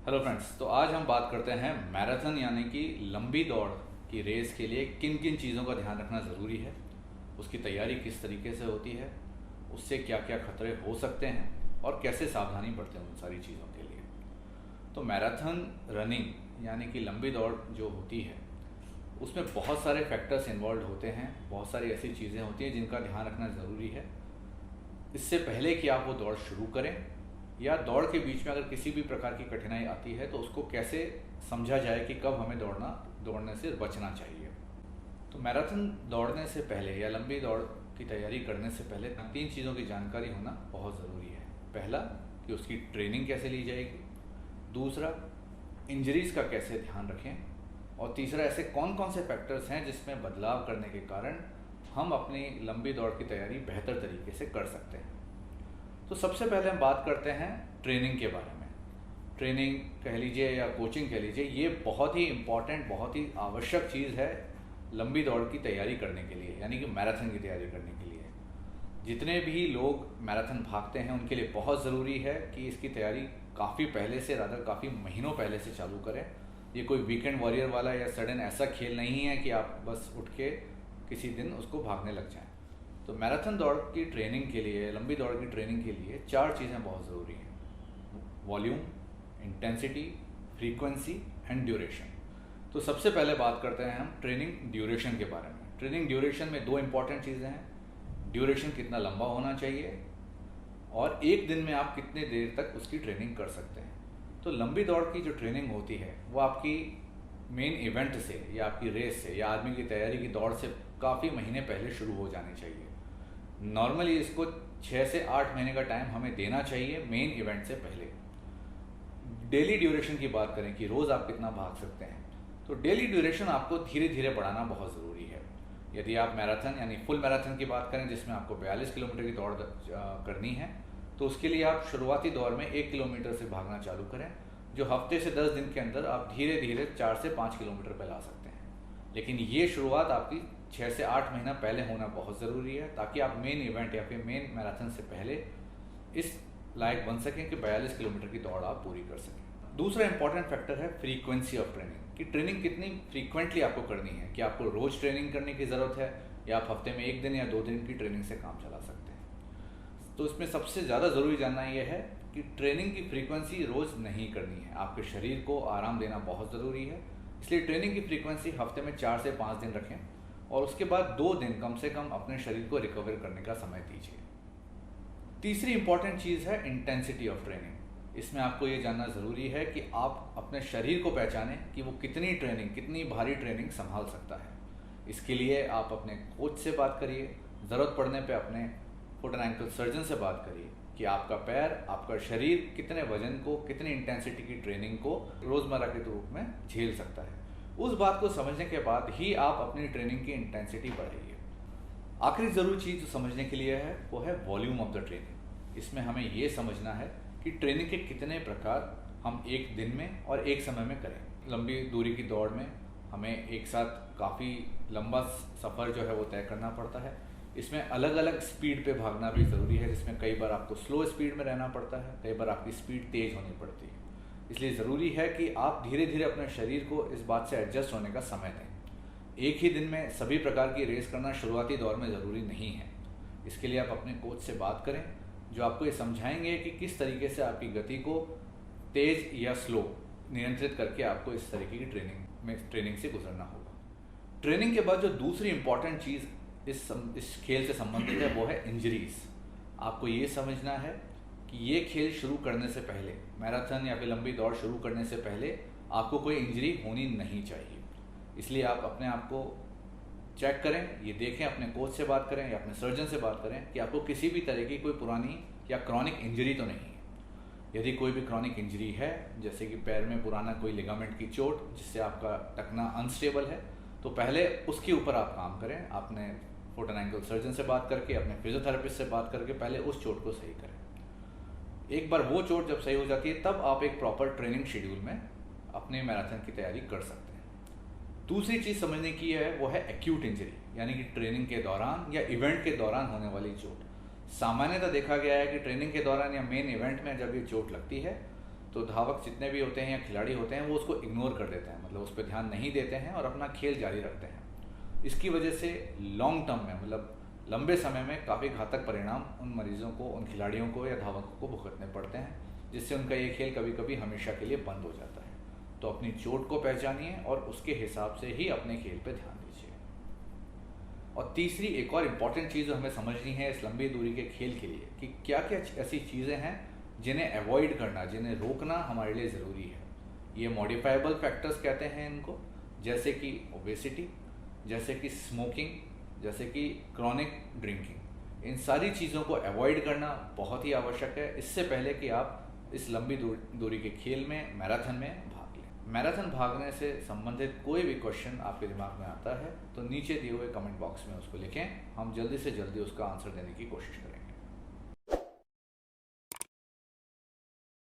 Hello friends, तो आज हम बात करते हैं मैराथन यानी कि लंबी दौड़ की रेस के लिए किन किन चीज़ों का ध्यान रखना ज़रूरी है, उसकी तैयारी किस तरीके से होती है, उससे क्या क्या खतरे हो सकते हैं और कैसे सावधानी बरतें उन सारी चीज़ों के लिए। तो मैराथन रनिंग यानी कि लंबी दौड़ जो होती है उसमें बहुत सारे फैक्टर्स इन्वॉल्व होते हैं, बहुत सारी ऐसी चीज़ें होती हैं जिनका ध्यान रखना ज़रूरी है। इससे पहले कि आप वो दौड़ शुरू करें या दौड़ के बीच में अगर किसी भी प्रकार की कठिनाई आती है तो उसको कैसे समझा जाए कि कब हमें दौड़ने से बचना चाहिए। तो मैराथन दौड़ने से पहले या लंबी दौड़ की तैयारी करने से पहले 3 चीज़ों की जानकारी होना बहुत ज़रूरी है। पहला कि उसकी ट्रेनिंग कैसे ली जाएगी, दूसरा इंजरीज़ का कैसे ध्यान रखें, और तीसरा ऐसे कौन कौन से फैक्टर्स हैं जिसमें बदलाव करने के कारण हम अपनी लंबी दौड़ की तैयारी बेहतर तरीके से कर सकते हैं। तो सबसे पहले हम बात करते हैं ट्रेनिंग के बारे में। ट्रेनिंग कह लीजिए या कोचिंग कह लीजिए, ये बहुत ही इम्पॉर्टेंट, बहुत ही आवश्यक चीज़ है लंबी दौड़ की तैयारी करने के लिए, यानी कि मैराथन की तैयारी करने के लिए। जितने भी लोग मैराथन भागते हैं उनके लिए बहुत ज़रूरी है कि इसकी तैयारी काफ़ी पहले से, रादर काफ़ी महीनों पहले से चालू करें। ये कोई वीकेंड वॉरियर वाला या सडन ऐसा खेल नहीं है कि आप बस उठ के किसी दिन उसको भागने लग जाएं। तो मैराथन दौड़ की ट्रेनिंग के लिए, लंबी दौड़ की ट्रेनिंग के लिए 4 चीज़ें बहुत ज़रूरी हैं: volume, intensity, frequency and duration. तो सबसे पहले बात करते हैं हम ट्रेनिंग ड्यूरेशन के बारे में। ट्रेनिंग ड्यूरेशन में 2 इंपॉर्टेंट चीज़ें हैं। ड्यूरेशन कितना लंबा होना चाहिए और एक दिन में आप कितने देर तक उसकी ट्रेनिंग कर सकते हैं। तो लंबी दौड़ की जो ट्रेनिंग होती है वो आपकी मेन इवेंट से या आपकी रेस से या आदमी की तैयारी की दौड़ से काफ़ी महीने पहले शुरू हो जानी चाहिए। नॉर्मली इसको 6 से 8 महीने का टाइम हमें देना चाहिए मेन इवेंट से पहले। डेली ड्यूरेशन की बात करें कि रोज़ आप कितना भाग सकते हैं, तो डेली ड्यूरेशन आपको धीरे धीरे बढ़ाना बहुत ज़रूरी है। यदि आप मैराथन यानी फुल मैराथन की बात करें जिसमें आपको 42 किलोमीटर की दौड़ करनी है, तो उसके लिए आप शुरुआती दौर में 1 किलोमीटर से भागना चालू करें, जो हफ्ते से 10 दिन के अंदर आप धीरे धीरे 4 से 5 किलोमीटर पर ला सकते हैं। लेकिन ये शुरुआत आपकी 6 से 8 महीना पहले होना बहुत ज़रूरी है, ताकि आप मेन इवेंट या फिर मेन मैराथन से पहले इस लायक बन सकें कि 42 किलोमीटर की दौड़ आप पूरी कर सकें। दूसरा इंपॉर्टेंट फैक्टर है फ्रीक्वेंसी ऑफ ट्रेनिंग, कि ट्रेनिंग कितनी फ्रीक्वेंटली आपको करनी है, कि आपको रोज़ ट्रेनिंग करने की ज़रूरत है या आप हफ्ते में 1 दिन या 2 दिन की ट्रेनिंग से काम चला सकते हैं। तो इसमें सबसे ज़्यादा ज़रूरी जानना यह है कि ट्रेनिंग की फ्रीक्वेंसी रोज़ नहीं करनी है। आपके शरीर को आराम देना बहुत ज़रूरी है, इसलिए ट्रेनिंग की फ्रीक्वेंसी हफ्ते में 4 से 5 दिन रखें और उसके बाद 2 दिन कम से कम अपने शरीर को रिकवर करने का समय दीजिए। तीसरी इंपॉर्टेंट चीज़ है इंटेंसिटी ऑफ ट्रेनिंग। इसमें आपको ये जानना ज़रूरी है कि आप अपने शरीर को पहचानें कि वो कितनी ट्रेनिंग, कितनी भारी ट्रेनिंग संभाल सकता है। इसके लिए आप अपने कोच से बात करिए, ज़रूरत पड़ने पे अपने फुट एंड एंकल सर्जन से बात करिए कि आपका पैर, आपका शरीर कितने वजन को, कितनी इंटेंसिटी की ट्रेनिंग को रोज़मर्रा के रूप में झेल सकता है। उस बात को समझने के बाद ही आप अपनी ट्रेनिंग की इंटेंसिटी बढ़ाइए। आखिरी ज़रूरी चीज़ जो समझने के लिए है वो है वॉल्यूम ऑफ द ट्रेनिंग। इसमें हमें ये समझना है कि ट्रेनिंग के कितने प्रकार हम एक दिन में और एक समय में करें। लंबी दूरी की दौड़ में हमें एक साथ काफ़ी लंबा सफ़र जो है वो तय करना पड़ता है। इसमें अलग अलग स्पीड पे भागना भी ज़रूरी है, जिसमें कई बार आपको स्लो स्पीड में रहना पड़ता है, कई बार आपकी स्पीड तेज़ होनी पड़ती है। इसलिए ज़रूरी है कि आप धीरे धीरे अपने शरीर को इस बात से एडजस्ट होने का समय दें। एक ही दिन में सभी प्रकार की रेस करना शुरुआती दौर में ज़रूरी नहीं है। इसके लिए आप अपने कोच से बात करें, जो आपको ये समझाएंगे कि किस तरीके से आपकी गति को तेज़ या स्लो नियंत्रित करके आपको इस तरीके की ट्रेनिंग से गुजरना होगा। ट्रेनिंग के बाद जो दूसरी इंपॉर्टेंट चीज़ इस खेल से संबंधित है वो है इंजरीज़। आपको ये समझना है कि ये खेल शुरू करने से पहले, मैराथन या फिर लंबी दौड़ शुरू करने से पहले आपको कोई इंजरी होनी नहीं चाहिए। इसलिए आप अपने आप को चेक करें, ये देखें, अपने कोच से बात करें या अपने सर्जन से बात करें कि आपको किसी भी तरह की कोई पुरानी या क्रॉनिक इंजरी तो नहीं है। यदि कोई भी क्रॉनिक इंजरी है, जैसे कि पैर में पुराना कोई लिगामेंट की चोट जिससे आपका टखना अनस्टेबल है, तो पहले उसके ऊपर आप काम करें। अपने फुट एंड एंकल सर्जन से बात करके, अपने फिजियोथेरेपिस्ट से बात करके पहले उस चोट को सही करें। एक बार वो चोट जब सही हो जाती है तब आप एक प्रॉपर ट्रेनिंग शेड्यूल में अपने मैराथन की तैयारी कर सकते हैं। दूसरी चीज़ समझने की है वो है एक्यूट इंजरी, यानी कि ट्रेनिंग के दौरान या इवेंट के दौरान होने वाली चोट। सामान्यतः देखा गया है कि ट्रेनिंग के दौरान या मेन इवेंट में जब ये चोट लगती है तो धावक जितने भी होते हैं या खिलाड़ी होते हैं वो उसको इग्नोर कर देते हैं, मतलब उस पर ध्यान नहीं देते हैं और अपना खेल जारी रखते हैं। इसकी वजह से लॉन्ग टर्म में, मतलब लंबे समय में काफ़ी घातक परिणाम उन मरीजों को, उन खिलाड़ियों को या धावकों को भुगतने पड़ते हैं, जिससे उनका ये खेल कभी कभी हमेशा के लिए बंद हो जाता है। तो अपनी चोट को पहचानिए और उसके हिसाब से ही अपने खेल पर ध्यान दीजिए। और तीसरी एक और इम्पॉर्टेंट चीज़ हमें समझनी है इस लंबी दूरी के खेल के लिए कि क्या क्या ऐसी चीज़ें हैं जिन्हें अवॉइड करना, जिन्हें रोकना हमारे लिए ज़रूरी है। ये मॉडिफाइबल फैक्टर्स कहते हैं इनको, जैसे कि ओबेसिटी, जैसे कि स्मोकिंग, जैसे कि क्रॉनिक ड्रिंकिंग। इन सारी चीज़ों को अवॉइड करना बहुत ही आवश्यक है इससे पहले कि आप इस लंबी दूरी के खेल में, मैराथन में भाग लें। मैराथन भागने से संबंधित कोई भी क्वेश्चन आपके दिमाग में आता है तो नीचे दिए हुए कमेंट बॉक्स में उसको लिखें, हम जल्दी से जल्दी उसका आंसर देने की कोशिश करेंगे।